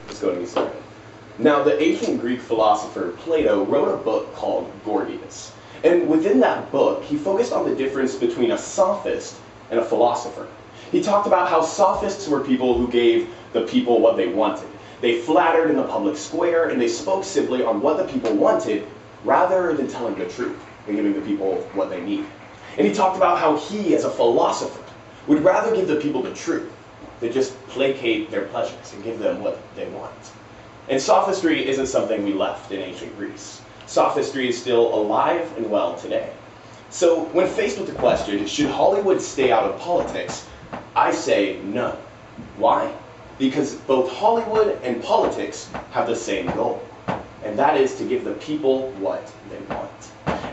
Let's go ahead and get started. Now, the ancient Greek philosopher Plato wrote a book called Gorgias. And within that book, he focused on the difference between a sophist and a philosopher. He talked about how sophists were people who gave the people what they wanted. They flattered in the public square, and they spoke simply on what the people wanted rather than telling the truth and giving the people what they need. And he talked about how he, as a philosopher, would rather give the people the truth than just placate their pleasures and give them what they want. And sophistry isn't something we left in ancient Greece. Sophistry is still alive and well today. So when faced with the question, should Hollywood stay out of politics, I say no. Why? Because both Hollywood and politics have the same goal, and that is to give the people what they want.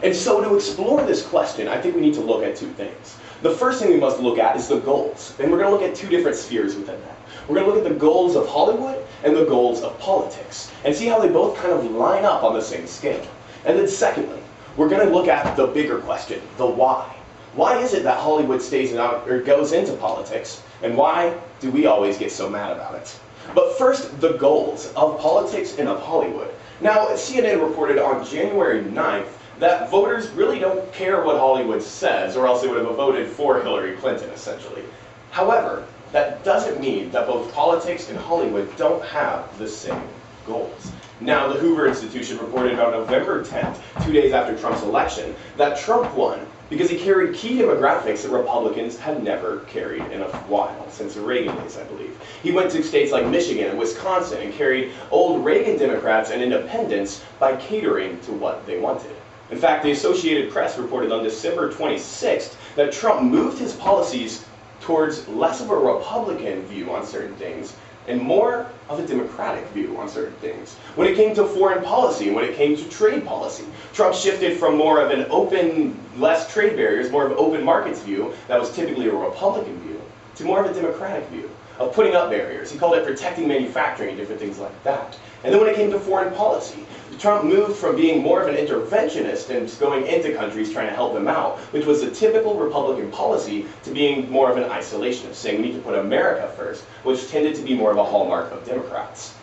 And so to explore this question, I think we need to look at two things. The first thing we must look at is the goals, and we're going to look at two different spheres within that. We're going to look at the goals of Hollywood and the goals of politics, and see how they both kind of line up on the same scale. And then secondly, we're going to look at the bigger question, the why. Why is it that Hollywood stays out or goes into politics, and why do we always get so mad about it? But first, the goals of politics and of Hollywood. Now, CNN reported on January 9th that voters really don't care what Hollywood says, or else they would have voted for Hillary Clinton, essentially. However, that doesn't mean that both politics and Hollywood don't have the same goals. Now, the Hoover Institution reported on November 10th, 2 days after Trump's election, that Trump won because he carried key demographics that Republicans had never carried in a while, since the Reagan days, I believe. He went to states like Michigan and Wisconsin and carried old Reagan Democrats and independents by catering to what they wanted. In fact, the Associated Press reported on December 26th that Trump moved his policies towards less of a Republican view on certain things and more of a Democratic view on certain things. When it came to foreign policy and when it came to trade policy, Trump shifted from more of an open, less trade barriers, more of an open markets view that was typically a Republican view, to more of a Democratic view of putting up barriers. He called it protecting manufacturing and different things like that. And then when it came to foreign policy, Trump moved from being more of an interventionist and just going into countries trying to help them out, which was a typical Republican policy, to being more of an isolationist, saying we need to put America first, which tended to be more of a hallmark of Democrats.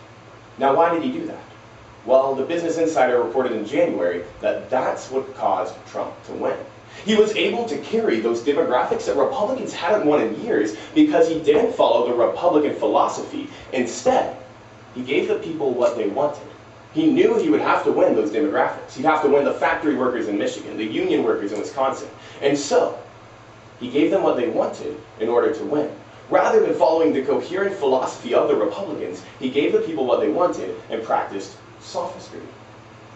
Now, why did he do that? Well, the Business Insider reported in January that that's what caused Trump to win. He was able to carry those demographics that Republicans hadn't won in years because he didn't follow the Republican philosophy. Instead, he gave the people what they wanted. He knew he would have to win those demographics. He'd have to win the factory workers in Michigan, the union workers in Wisconsin. And so, he gave them what they wanted in order to win. Rather than following the coherent philosophy of the Republicans, he gave the people what they wanted and practiced sophistry.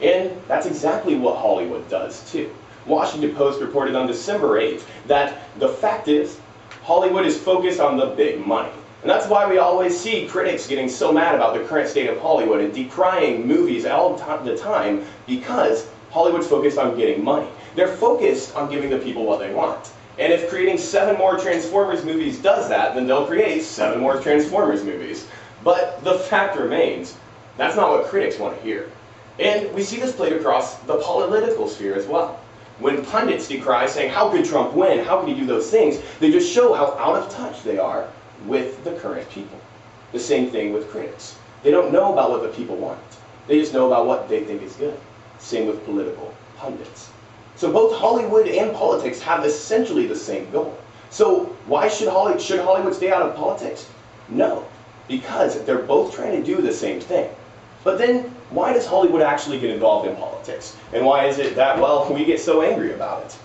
And that's exactly what Hollywood does too. Washington Post reported on December 8th that the fact is, Hollywood is focused on the big money. And that's why we always see critics getting so mad about the current state of Hollywood and decrying movies all the time, because Hollywood's focused on getting money. They're focused on giving the people what they want. And if creating 7 more Transformers movies does that, then they'll create 7 more Transformers movies. But the fact remains, that's not what critics want to hear. And we see this played across the political sphere as well. When pundits decry, saying, how could Trump win? How could he do those things? They just show how out of touch they are with the current people. The same thing with critics. They don't know about what the people want. They just know about what they think is good. Same with political pundits. So both Hollywood and politics have essentially the same goal. So why should Hollywood stay out of politics? No, because they're both trying to do the same thing. But then, why does Hollywood actually get involved in politics? And why is it that, well, we get so angry about it?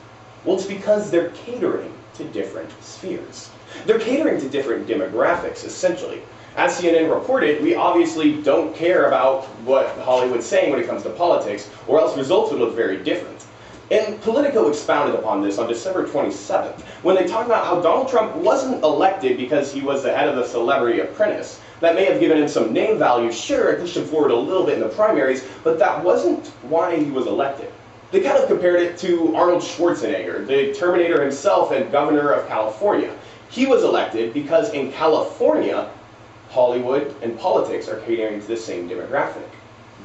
Well, it's because they're catering to different spheres. They're catering to different demographics, essentially. As CNN reported, we obviously don't care about what Hollywood's saying when it comes to politics, or else results would look very different. And Politico expounded upon this on December 27th, when they talked about how Donald Trump wasn't elected because he was the head of the Celebrity Apprentice. That may have given him some name value, sure, it pushed him forward a little bit in the primaries, but that wasn't why he was elected. They kind of compared it to Arnold Schwarzenegger, the Terminator himself and governor of California. He was elected because in California, Hollywood and politics are catering to the same demographic,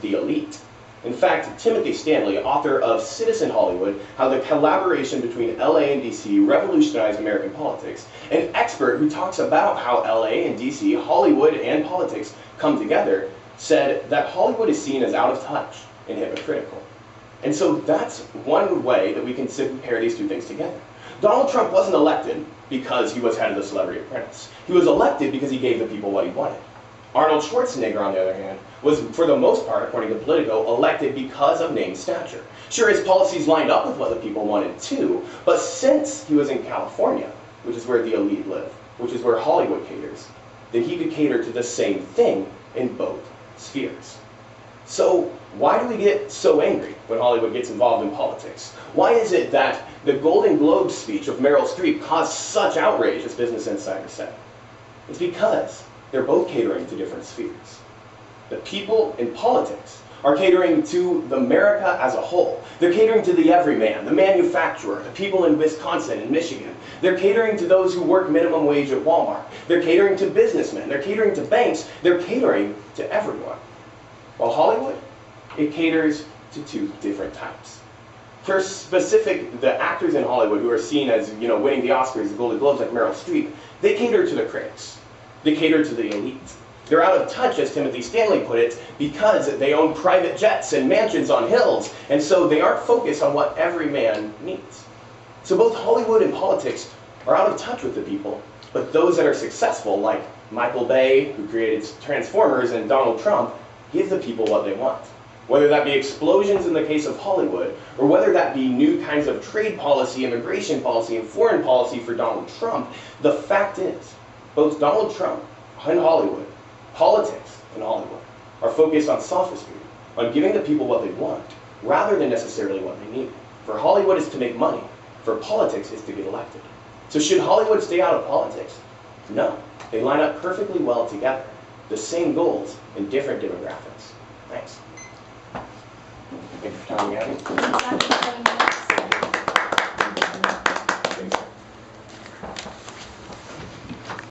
the elite. In fact, Timothy Stanley, author of Citizen Hollywood, How the Collaboration Between LA and DC Revolutionized American Politics, an expert who talks about how LA and DC, Hollywood and politics come together, said that Hollywood is seen as out of touch and hypocritical. And so that's one way that we can compare these two things together. Donald Trump wasn't elected because he was head of the Celebrity Apprentice. He was elected because he gave the people what he wanted. Arnold Schwarzenegger, on the other hand, was, for the most part, according to Politico, elected because of name stature. Sure, his policies lined up with what the people wanted too, but since he was in California, which is where the elite live, which is where Hollywood caters, then he could cater to the same thing in both spheres. So why do we get so angry when Hollywood gets involved in politics? Why is it that the Golden Globe speech of Meryl Streep caused such outrage, as Business Insider said? It's because they're both catering to different spheres. The people in politics are catering to the America as a whole. They're catering to the everyman, the manufacturer, the people in Wisconsin and Michigan. They're catering to those who work minimum wage at Walmart. They're catering to businessmen. They're catering to banks. They're catering to everyone. While Hollywood, it caters to two different types. For specific, the actors in Hollywood who are seen as, winning the Oscars, the Golden Globes, like Meryl Streep, they cater to the critics. They cater to the elite. They're out of touch, as Timothy Stanley put it, because they own private jets and mansions on hills, and so they aren't focused on what every man needs. So both Hollywood and politics are out of touch with the people, but those that are successful, like Michael Bay, who created Transformers, and Donald Trump, give the people what they want. Whether that be explosions in the case of Hollywood, or whether that be new kinds of trade policy, immigration policy, and foreign policy for Donald Trump, the fact is, both Donald Trump and Hollywood, politics in Hollywood, are focused on sophistry, on giving the people what they want, rather than necessarily what they need. For Hollywood is to make money, for politics is to get elected. So should Hollywood stay out of politics? No, they line up perfectly well together. The same goals in different demographics. Thanks. Thank you for coming, Abby.